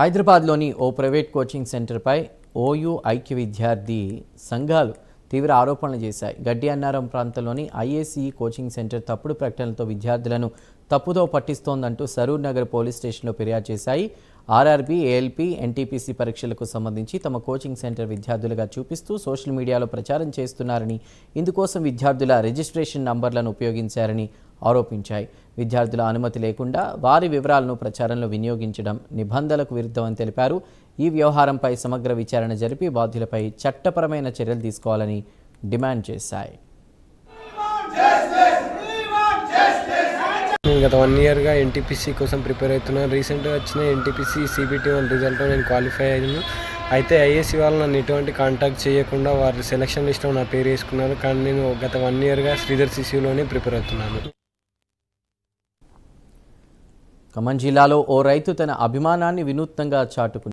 హైదరాబాద్లోని ఓ private coaching సెంటర్పై OU ఐక్య విద్యార్థి సంఘాలు తీవ్ర ఆరోపణలు చేశాయి. గడ్డి అన్నారం ప్రాంతంలోని ఐఏసీ కోచింగ్ సెంటర్ తప్పుడు ప్రకటనలతో విద్యార్థులను తప్పుదో పట్టిస్తోందంటూ సరూర్ నగర్ పోలీస్ స్టేషన్లో ఫిర్యాదు చేశాయి. ఆర్ఆర్బీ, ఏఎల్పీ, ఎన్టీపీసీ పరీక్షలకు సంబంధించి తమ కోచింగ్ సెంటర్ విద్యార్థులుగా చూపిస్తూ సోషల్ మీడియాలో ప్రచారం చేస్తున్నారని, ఇందుకోసం విద్యార్థుల రిజిస్ట్రేషన్ నంబర్లను ఉపయోగించారని ఆరోపించాయి. విద్యార్థుల అనుమతి లేకుండా వారి వివరాలను ప్రచారంలో వినియోగించడం నిబంధనలకు విరుద్ధమని తెలిపారు. ఈ వ్యవహారంపై సమగ్ర విచారణ జరిపి బాధ్యులపై చట్టపరమైన చర్యలు తీసుకోవాలని డిమాండ్ చేశాయి. నేను గత 1 ఇయర్గా ఎన్టీపీసీ కోసం ప్రిపేర్ అవుతున్నాను. రీసెంట్గా వచ్చిన ఎన్టీపీసీ CBT1 రిజల్ట్లో నేను క్వాలిఫై అయ్యాను. అయితే ఐఏసీ వాళ్ళు నన్ను ఎటువంటి కాంటాక్ట్ చేయకుండా వారి సెలక్షన్ లిస్ట్లో నా పేరు వేసుకున్నారు. కానీ నేను గత 1 ఇయర్గా శ్రీధర్ శిశువులోనే ప్రిపేర్ అవుతున్నాను. ఖమ్మం జిల్లాలో ఓ రైతు తన అభిమానాన్ని వినూత్నంగా చాటుకున్నారు.